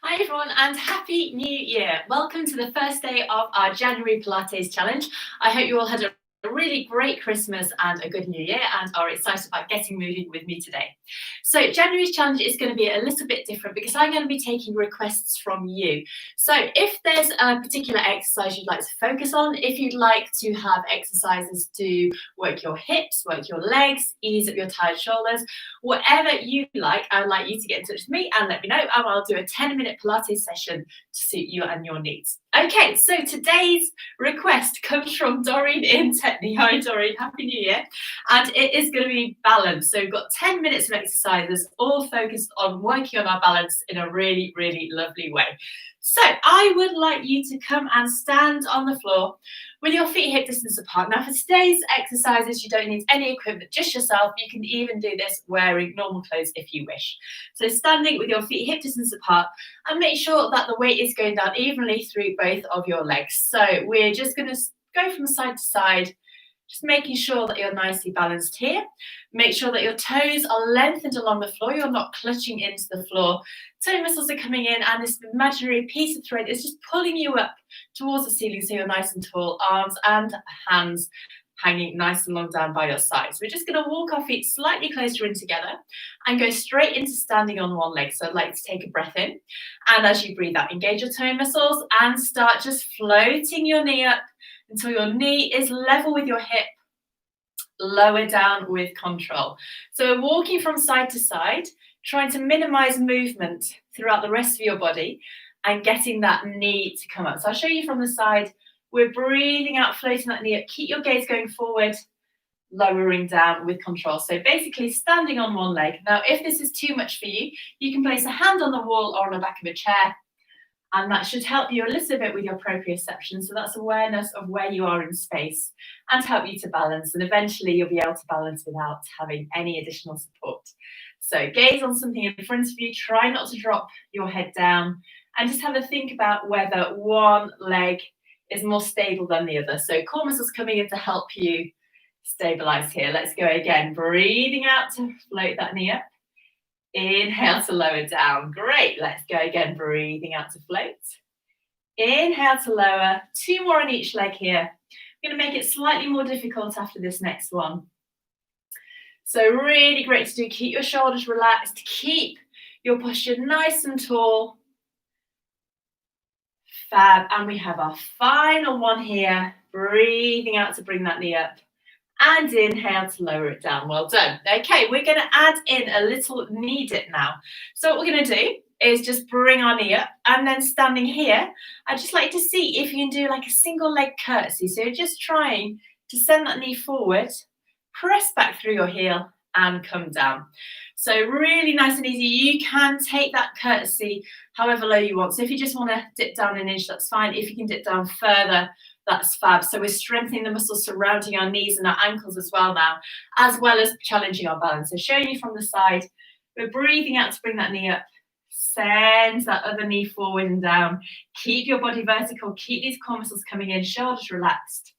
Hi everyone and Happy New Year. Welcome to the first day of our January Pilates challenge. I hope you all had a really great Christmas and a good New Year and are excited about getting moving with me today. So January's challenge is going to be a little bit different because I'm going to be taking requests from you. So if there's a particular exercise you'd like to focus on, if you'd like to have exercises to work your hips, work your legs, ease up your tired shoulders, whatever you like, I would like you to get in touch with me and let me know, and I'll do a 10-minute Pilates session to suit you and your needs. Okay, so today's request comes from Doreen in Tetney. Hi Doreen, Happy New Year. And it is going to be balance. So we've got 10 minutes of exercises, all focused on working on our balance in a really, really lovely way. So I would like you to come and stand on the floor with your feet hip distance apart. Now for today's exercises, you don't need any equipment, just yourself. You can even do this wearing normal clothes if you wish. So standing with your feet hip distance apart, and make sure that the weight is going down evenly through both of your legs. So we're just going to go from side to side, just making sure that you're nicely balanced here. Make sure that your toes are lengthened along the floor. You're not clutching into the floor. Toe muscles are coming in, and this imaginary piece of thread is just pulling you up towards the ceiling so you're nice and tall, arms and hands hanging nice and long down by your sides. We're just going to walk our feet slightly closer in together and go straight into standing on one leg. So I'd like to take a breath in, and as you breathe out, engage your toe muscles and start just floating your knee up until your knee is level with your hip, lower down with control. So we're walking from side to side, trying to minimize movement throughout the rest of your body and getting that knee to come up. So I'll show you from the side. We're breathing out, floating that knee up. Keep your gaze going forward, lowering down with control. So basically standing on one leg. Now, if this is too much for you, you can place a hand on the wall or on the back of a chair, and that should help you a little bit with your proprioception. So that's awareness of where you are in space and help you to balance. And eventually you'll be able to balance without having any additional support. So gaze on something in front of you. Try not to drop your head down and just have a think about whether one leg is more stable than the other. So core muscles coming in to help you stabilize here. Let's go again. Breathing out to float that knee up. Inhale to lower down. Great. Let's go again. Breathing out to float. Inhale to lower. Two more on each leg here. I'm going to make it slightly more difficult after this next one. So really great to do. Keep your shoulders relaxed. Keep your posture nice and tall. Fab. And we have our final one here. Breathing out to bring that knee up. And inhale to lower it down. Well done. Okay, we're going to add in a little knee dip now. So what we're going to do is just bring our knee up, and then standing here, I'd just like to see if you can do like a single leg curtsy. So you're just trying to send that knee forward, press back through your heel and come down. So really nice and easy. You can take that curtsy however low you want. So if you just want to dip down an inch, that's fine. If you can dip down further, that's fab. So we're strengthening the muscles surrounding our knees and our ankles as well now, as well as challenging our balance. So showing you from the side, we're breathing out to bring that knee up. Send that other knee forward and down. Keep your body vertical. Keep these core muscles coming in, shoulders relaxed.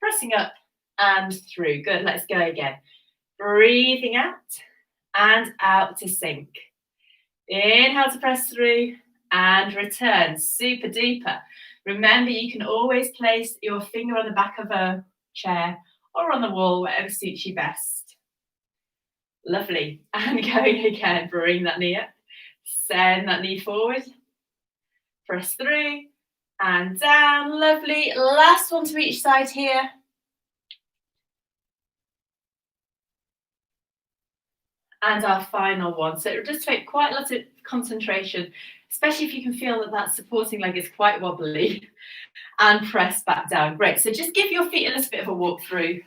Pressing up and through. Good. Let's go again. Breathing out and out to sink. Inhale to press through and return. Super duper. Remember, you can always place your finger on the back of a chair or on the wall, whatever suits you best. Lovely. And going again, bring that knee up. Send that knee forward. Press through and down. Lovely. Last one to each side here. And our final one. So it will just take quite a lot of concentration, especially if you can feel that that supporting leg is quite wobbly, and press back down. Great. So just give your feet a little bit of a walk through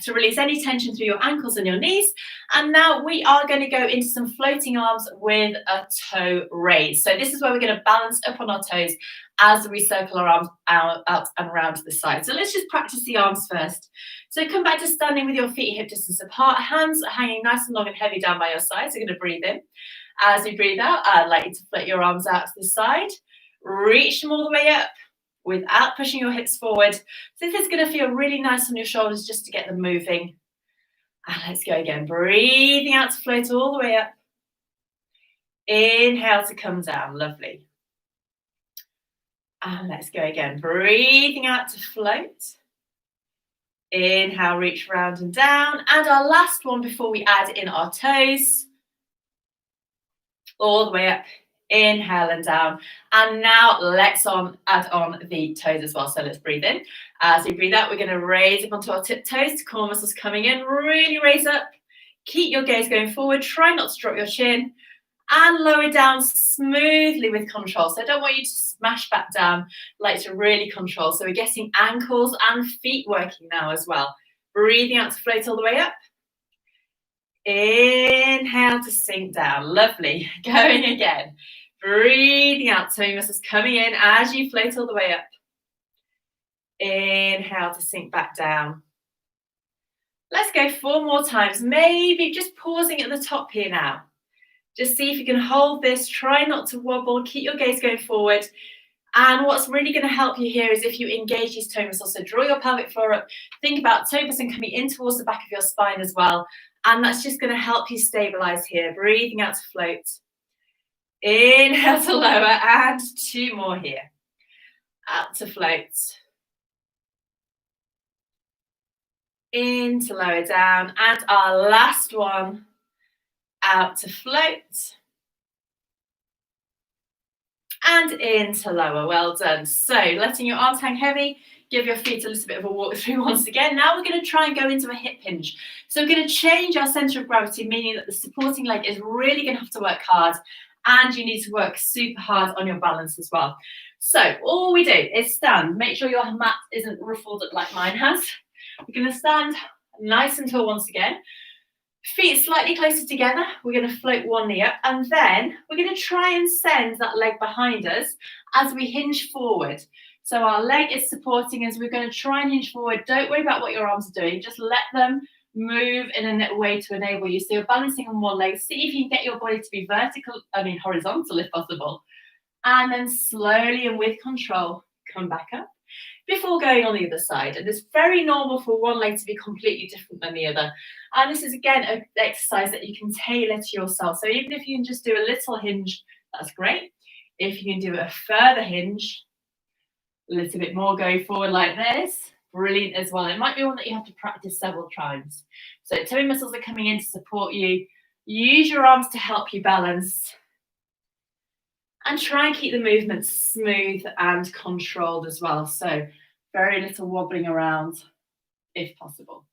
to release any tension through your ankles and your knees. And now we are going to go into some floating arms with a toe raise. So this is where we're going to balance up on our toes as we circle our arms out and around to the side. So let's just practice the arms first. So come back to standing with your feet hip distance apart. Hands are hanging nice and long and heavy down by your sides. So you're going to breathe in. As we breathe out, I'd like you to float your arms out to the side. Reach them all the way up without pushing your hips forward. So this is going to feel really nice on your shoulders just to get them moving. And let's go again. Breathing out to float all the way up. Inhale to come down, lovely. And let's go again, breathing out to float. Inhale, reach round and down. And our last one before we add in our toes. All the way up. Inhale and down. And now let's add on the toes as well. So let's breathe in. As we breathe out, we're going to raise up onto our tiptoes. Core muscles coming in. Really raise up. Keep your gaze going forward. Try not to drop your chin. And lower down smoothly with control. So I don't want you to smash back down, like to really control. So we're getting ankles and feet working now as well. Breathing out to float all the way up. Inhale to sink down. Lovely. Going again. Breathing out, toe muscles coming in as you float all the way up. Inhale to sink back down. Let's go 4 more times. Maybe just pausing at the top here now. Just see if you can hold this. Try not to wobble. Keep your gaze going forward. And what's really going to help you here is if you engage these toe muscles. So draw your pelvic floor up. Think about toe muscles coming in towards the back of your spine as well. And that's just going to help you stabilize here. Breathing out to float. Inhale to lower. And 2 more here. Out to float. In to lower down. And our last one. Out to float. And in to lower. Well done. So letting your arms hang heavy. Give your feet a little bit of a walk through once again. Now we're going to try and go into a hip hinge. So we're going to change our center of gravity, meaning that the supporting leg is really going to have to work hard. And you need to work super hard on your balance as well. So all we do is stand. Make sure your mat isn't ruffled like mine has. We're going to stand nice and tall once again. Feet slightly closer together. We're going to float one knee up. And then we're going to try and send that leg behind us as we hinge forward. So our leg is supporting us. We're going to try and hinge forward. Don't worry about what your arms are doing. Just let them move in a way to enable you. So you're balancing on one leg. See if you can get your body to be horizontal if possible. And then slowly and with control, come back up before going on the other side. And it's very normal for one leg to be completely different than the other. And this is, again, an exercise that you can tailor to yourself. So even if you can just do a little hinge, that's great. If you can do a further hinge, a little bit more, go forward like this, brilliant as well. It might be one that you have to practice several times. So toe muscles are coming in to support you. Use your arms to help you balance. And try and keep the movement smooth and controlled as well. So very little wobbling around if possible.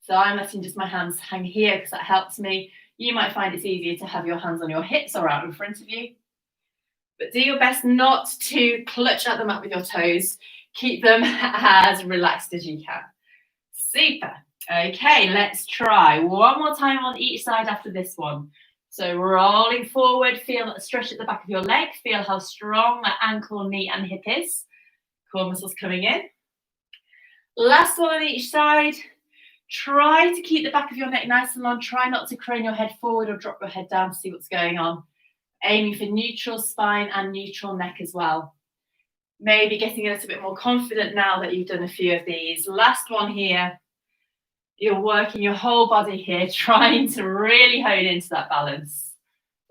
So I'm letting just my hands hang here because that helps me. You might find it's easier to have your hands on your hips or out in front of you. But do your best not to clutch at the mat with your toes. Keep them as relaxed as you can. Super. Okay, let's try one more time on each side after this one. So rolling forward, feel that stretch at the back of your leg. Feel how strong that ankle, knee and hip is. Core muscles coming in. Last one on each side. Try to keep the back of your neck nice and long. Try not to crane your head forward or drop your head down to see what's going on. Aiming for neutral spine and neutral neck as well. Maybe getting a little bit more confident now that you've done a few of these. Last one here. You're working your whole body here, trying to really hone into that balance.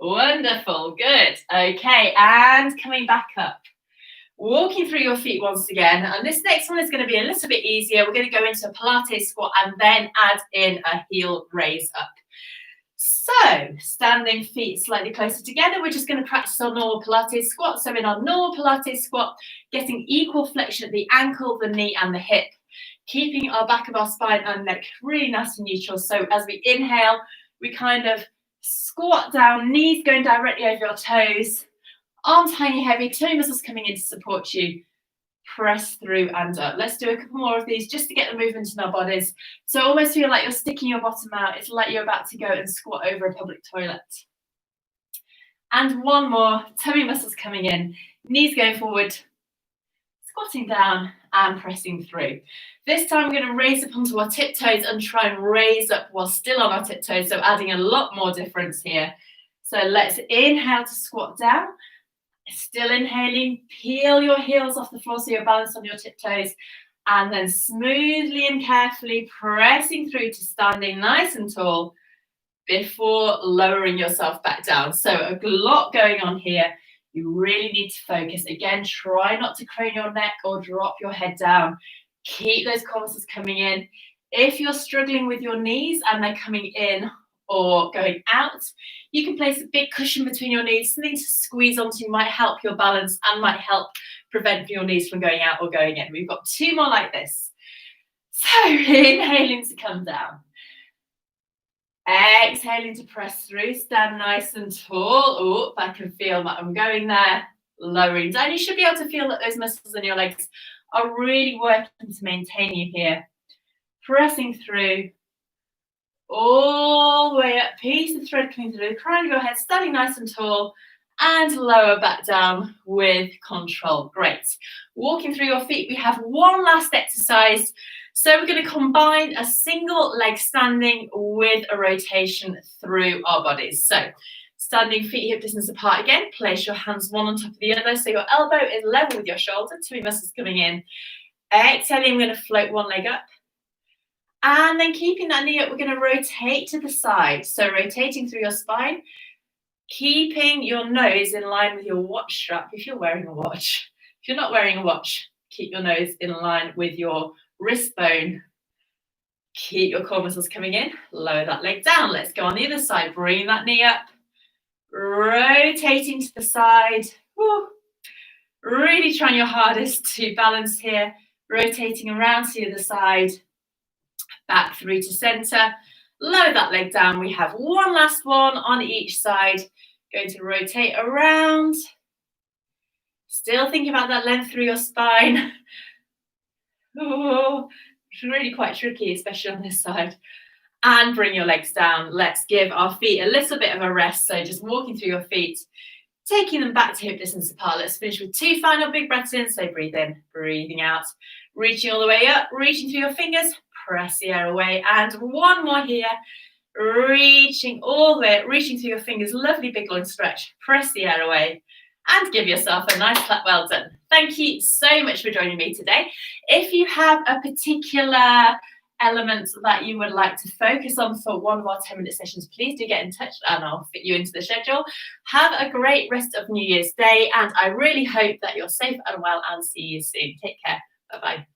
Wonderful, good. Okay, and coming back up. Walking through your feet once again. And this next one is going to be a little bit easier. We're going to go into a Pilates squat and then add in a heel raise up. So, standing feet slightly closer together, we're just going to practice our normal Pilates squat. So in our normal Pilates squat, getting equal flexion at the ankle, the knee and the hip. Keeping our back of our spine and neck really nice and neutral. So as we inhale, we kind of squat down, knees going directly over your toes, arms hanging heavy, toe muscles coming in to support you. Press through and up. Let's do a couple more of these just to get the movement in our bodies. So almost feel like you're sticking your bottom out. It's like you're about to go and squat over a public toilet. And one more, tummy muscles coming in, knees going forward, squatting down and pressing through. This time we're going to raise up onto our tiptoes and try and raise up while still on our tiptoes, so adding a lot more difference here. So let's inhale to squat down. Still inhaling, peel your heels off the floor so you're balanced on your tiptoes, and then smoothly and carefully pressing through to standing nice and tall. before lowering yourself back down. So a lot going on here. You really need to focus. Again, try not to crane your neck or drop your head down. Keep those core muscles coming in. If you're struggling with your knees and they're coming in or going out, you can place a big cushion between your knees. Something to squeeze onto might help your balance and might help prevent your knees from going out or going in. We've got 2 more like this. So inhaling to come down. Exhaling to press through, stand nice and tall. Oh, I can feel that I'm going there. Lowering down. You should be able to feel that those muscles in your legs are really working to maintain you here. Pressing through. All the way up. Piece of thread coming through the crown of your head, standing nice and tall. And lower back down with control. Great. Walking through your feet, we have one last exercise. So we're going to combine a single leg standing with a rotation through our bodies. So standing feet hip distance apart again. Place your hands one on top of the other so your elbow is level with your shoulder. Tummy muscles coming in. Exhaling, we're going to float one leg up. And then keeping that knee up, we're going to rotate to the side. So rotating through your spine. Keeping your nose in line with your watch strap if you're wearing a watch. If you're not wearing a watch, keep your nose in line with your wrist bone. Keep your core muscles coming in. Lower that leg down. Let's go on the other side. Bring that knee up. Rotating to the side. Woo. Really trying your hardest to balance here. Rotating around to the other side. Back through to center. Lower that leg down. We have one last one on each side. Going to rotate around. Still thinking about that length through your spine. Oh, it's really quite tricky, especially on this side. And bring your legs down. Let's give our feet a little bit of a rest. So just walking through your feet, taking them back to hip distance apart. Let's finish with 2 final big breaths in. So breathe in, breathing out. Reaching all the way up, reaching through your fingers. Press the air away. And one more here. Reaching all the way, reaching through your fingers. Lovely big long stretch. Press the air away. And give yourself a nice clap. Well done. Thank you so much for joining me today. If you have a particular element that you would like to focus on for one of our 10-minute sessions, please do get in touch and I'll fit you into the schedule. Have a great rest of New Year's Day and I really hope that you're safe and well and see you soon. Take care. Bye-bye.